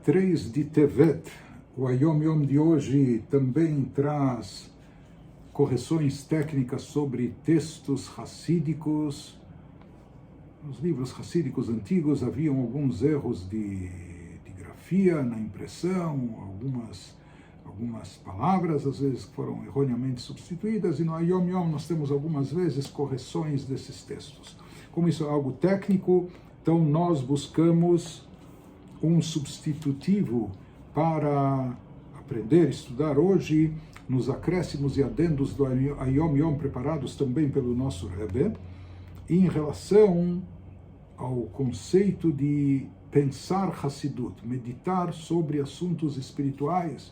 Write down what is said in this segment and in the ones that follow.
3 de Tevet. O Ayom Yom de hoje também traz correções técnicas sobre textos racídicos. Nos livros racídicos antigos haviam alguns erros de grafia na impressão, algumas palavras às vezes foram erroneamente substituídas, e no Ayom Yom nós temos algumas vezes correções desses textos. Como isso é algo técnico, então nós buscamos um substitutivo para aprender, estudar hoje, nos acréscimos e adendos do Ayom Yom, preparados também pelo nosso Rebbe, em relação ao conceito de pensar Hassidut, meditar sobre assuntos espirituais,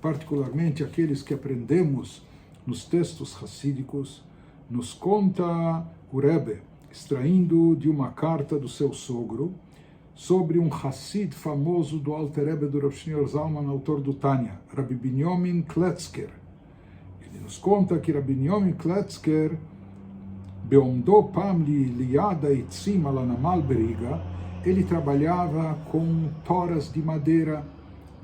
particularmente aqueles que aprendemos nos textos hassídicos. Nos conta o Rebbe, extraindo de uma carta do seu sogro, sobre um Hassid famoso do Alter Rebbe do Rav Shneur Zalman, autor do Tanya, Rabbi Binyamin Kletzker. Ele nos conta que Rabbi Binyamin Kletzker, beomdo pam liada etzim ala namal beriga, ele trabalhava com toras de madeira,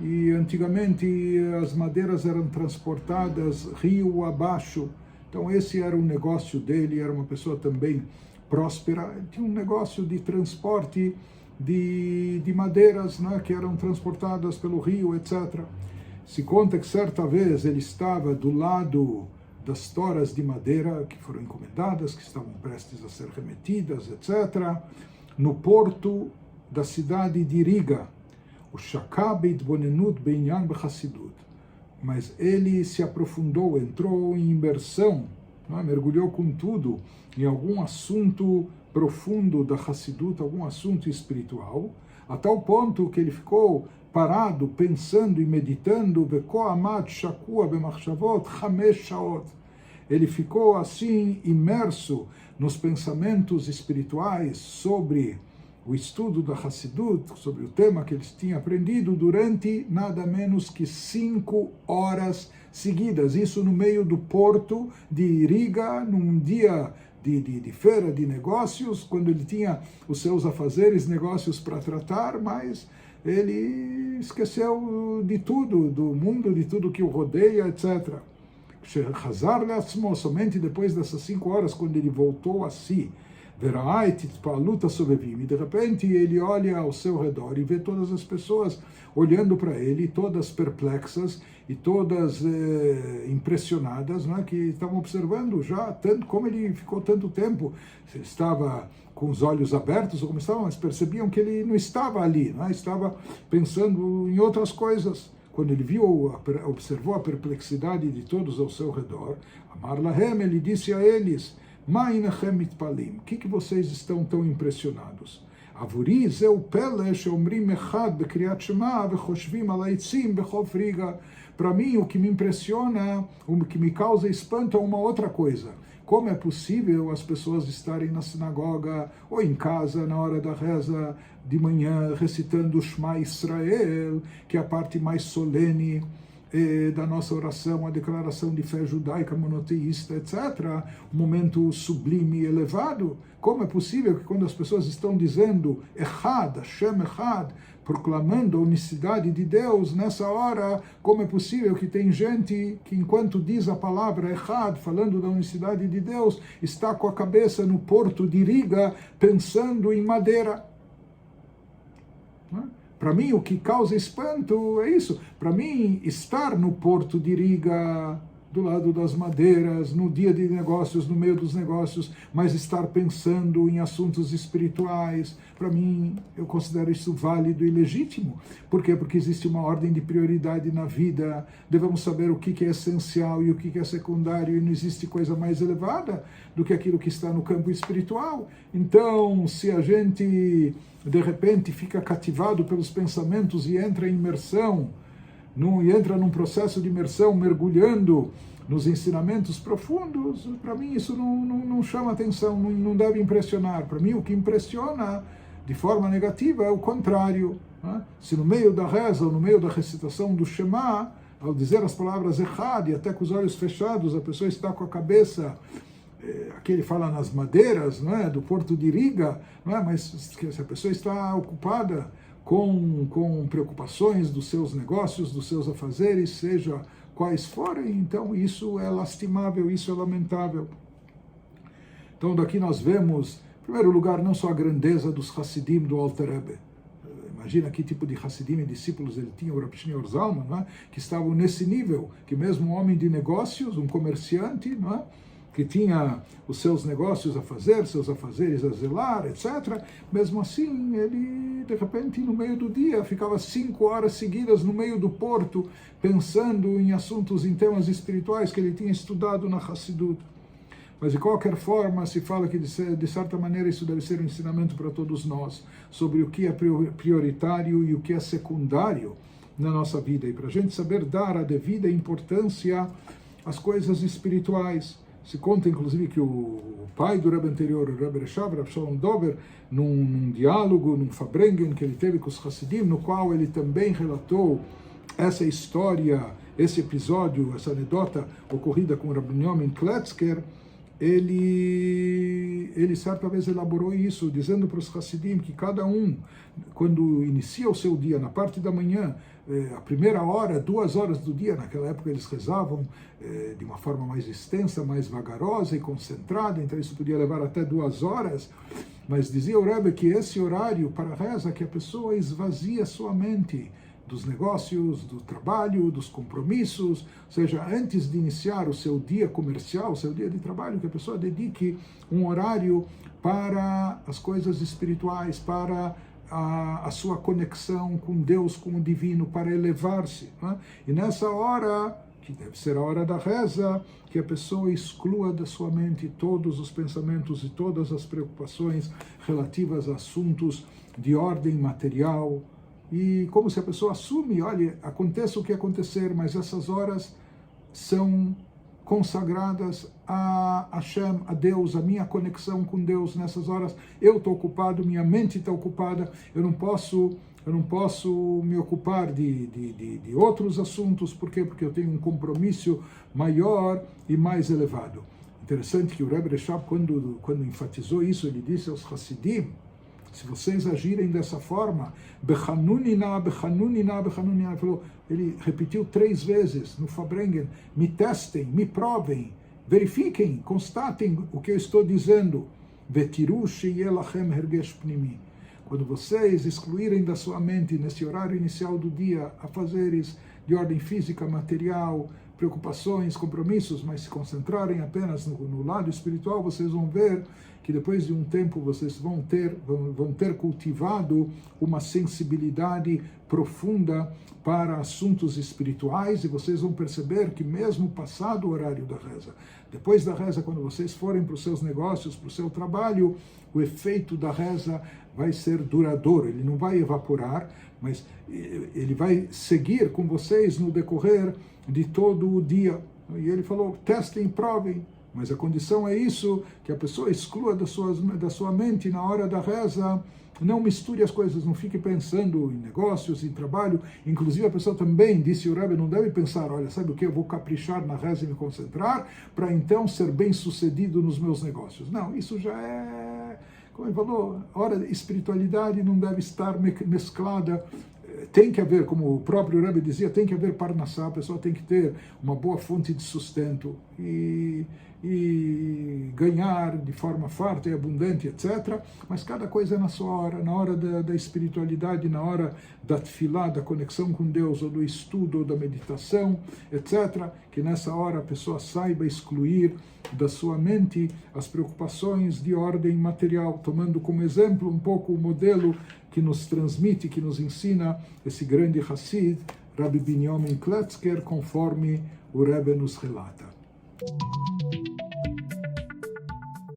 e antigamente as madeiras eram transportadas rio abaixo. Então esse era o negócio dele, era uma pessoa também próspera, tinha um negócio de transporte de madeiras, né, que eram transportadas pelo rio, etc. Se conta que certa vez ele estava do lado das toras de madeira que foram encomendadas, que estavam prestes a ser remetidas, etc., no porto da cidade de Riga, o Shakab Itbonenut Beinyan Bechassidut. Mas ele se aprofundou, entrou em imersão, mergulhou com tudo em algum assunto profundo da Hassidut, algum assunto espiritual, a tal ponto que ele ficou parado, pensando e meditando, ele ficou assim imerso nos pensamentos espirituais sobre o estudo da Hassidut, sobre o tema que eles tinham aprendido, durante nada menos que 5 horas seguidas. Isso no meio do porto de Riga, num dia de feira de negócios, quando ele tinha os seus afazeres, negócios para tratar, mas ele esqueceu de tudo, do mundo, de tudo que o rodeia, etc. Somente depois dessas 5 horas, quando ele voltou a si, e de repente ele olha ao seu redor e vê todas as pessoas olhando para ele, todas perplexas e todas impressionadas, né, que estavam observando já tanto como ele ficou tanto tempo. Se ele estava com os olhos abertos ou como estava, mas percebiam que ele não estava ali, né, estava pensando em outras coisas. Quando ele observou a perplexidade de todos ao seu redor, Amar Lahem, ele disse a eles: o que vocês estão tão impressionados? Para mim, o que me impressiona, o que me causa espanto é uma outra coisa. Como é possível as pessoas estarem na sinagoga ou em casa na hora da reza de manhã recitando o Shema Israel, que é a parte mais solene da nossa oração, a declaração de fé judaica monoteísta, etc., um momento sublime e elevado? Como é possível que quando as pessoas estão dizendo Echad, Hashem Echad, proclamando a unicidade de Deus, nessa hora, como é possível que tem gente que, enquanto diz a palavra Echad, falando da unicidade de Deus, está com a cabeça no porto de Riga, pensando em madeira? Para mim, o que causa espanto é isso. Para mim, estar no porto de Riga, do lado das madeiras, no dia de negócios, no meio dos negócios, mas estar pensando em assuntos espirituais, para mim, eu considero isso válido e legítimo. Por quê? Porque existe uma ordem de prioridade na vida, devemos saber o que é essencial e o que é secundário, e não existe coisa mais elevada do que aquilo que está no campo espiritual. Então, se a gente, de repente, fica cativado pelos pensamentos e entra em imersão, e entra num processo de imersão, mergulhando nos ensinamentos profundos, para mim isso não chama atenção, não deve impressionar. Para mim o que impressiona de forma negativa é o contrário. Né? Se no meio da reza ou no meio da recitação do Shema, ao dizer as palavras Echad, e até com os olhos fechados, a pessoa está com a cabeça, aqui ele fala nas madeiras, né, do porto de Riga, né, mas se a pessoa está ocupada com preocupações dos seus negócios, dos seus afazeres, seja quais forem. Então isso é lastimável, isso é lamentável. Então daqui nós vemos, em primeiro lugar, não só a grandeza dos Hassidim do Alter Rebbe. Imagina que tipo de Hassidim e discípulos ele tinha, o Rav Shneur Zalman, não é? Que estavam nesse nível, que mesmo um homem de negócios, um comerciante, não é? Que tinha os seus negócios a fazer, seus afazeres a zelar, etc. Mesmo assim, ele, de repente, no meio do dia, ficava 5 horas seguidas no meio do porto, pensando em assuntos, em temas espirituais que ele tinha estudado na Hassidut. Mas, de qualquer forma, se fala que, de certa maneira, isso deve ser um ensinamento para todos nós, sobre o que é prioritário e o que é secundário na nossa vida, e para a gente saber dar a devida importância às coisas espirituais. Se conta, inclusive, que o pai do Rebbe anterior, o Rebbe Reshab, Rav Shalom Dober, num diálogo, num Fabrengen que ele teve com os Hassidim, no qual ele também relatou essa história, esse episódio, essa anedota ocorrida com o Rabbi Yomin Kletzker, ele certa vez elaborou isso, dizendo para os Hassidim que cada um, quando inicia o seu dia, na parte da manhã, a primeira hora, 2 horas do dia, naquela época eles rezavam de uma forma mais extensa, mais vagarosa e concentrada, então isso podia levar até 2 horas, mas dizia o Rebbe que esse horário para a reza, que a pessoa esvazia sua mente dos negócios, do trabalho, dos compromissos, ou seja, antes de iniciar o seu dia comercial, o seu dia de trabalho, que a pessoa dedique um horário para as coisas espirituais, para a sua conexão com Deus, com o divino, para elevar-se, né? E nessa hora, que deve ser a hora da reza, que a pessoa exclua da sua mente todos os pensamentos e todas as preocupações relativas a assuntos de ordem material, e como se a pessoa assume, olha, aconteça o que acontecer, mas essas horas são consagradas a Hashem, a Deus, a minha conexão com Deus. Nessas horas eu estou ocupado, minha mente está ocupada, eu não posso me ocupar de outros assuntos. Por quê? Porque eu tenho um compromisso maior e mais elevado. Interessante que o Rebbe Reshab, quando enfatizou isso, ele disse aos Hassidim: se vocês agirem dessa forma, bechanunina, bechanunina, bechanunina, ele repetiu 3 vezes no Fabrengen: me testem, me provem, verifiquem, constatem o que eu estou dizendo. Vetiru sheyeh lachem hergesh pnimi. Quando vocês excluírem da sua mente, nesse horário inicial do dia, afazeres de ordem física, material, preocupações, compromissos, mas se concentrarem apenas no lado espiritual, vocês vão ver que depois de um tempo vocês vão ter cultivado uma sensibilidade profunda para assuntos espirituais, e vocês vão perceber que mesmo passado o horário da reza, depois da reza, quando vocês forem para os seus negócios, para o seu trabalho, o efeito da reza vai ser duradouro, ele não vai evaporar, mas ele vai seguir com vocês no decorrer de todo o dia. E ele falou: testem, provem, mas a condição é isso, que a pessoa exclua da sua mente na hora da reza, não misture as coisas, não fique pensando em negócios, em trabalho. Inclusive a pessoa também, disse o Rebbe, não deve pensar: olha, sabe o que, eu vou caprichar na reza e me concentrar para então ser bem sucedido nos meus negócios. Não, isso já é, como ele falou, a hora da espiritualidade não deve estar mesclada. Tem que haver, como o próprio Rebbe dizia, tem que haver parnassá, a pessoa tem que ter uma boa fonte de sustento e ganhar de forma farta e abundante, etc. Mas cada coisa é na sua hora, na hora da espiritualidade, na hora da tefilá, da conexão com Deus, ou do estudo, ou da meditação, etc. Que nessa hora a pessoa saiba excluir da sua mente as preocupações de ordem material, tomando como exemplo um pouco o modelo que nos transmite, que nos ensina esse grande Hassid, Rabbi Binyamin Kletzker, conforme o Rebbe nos relata.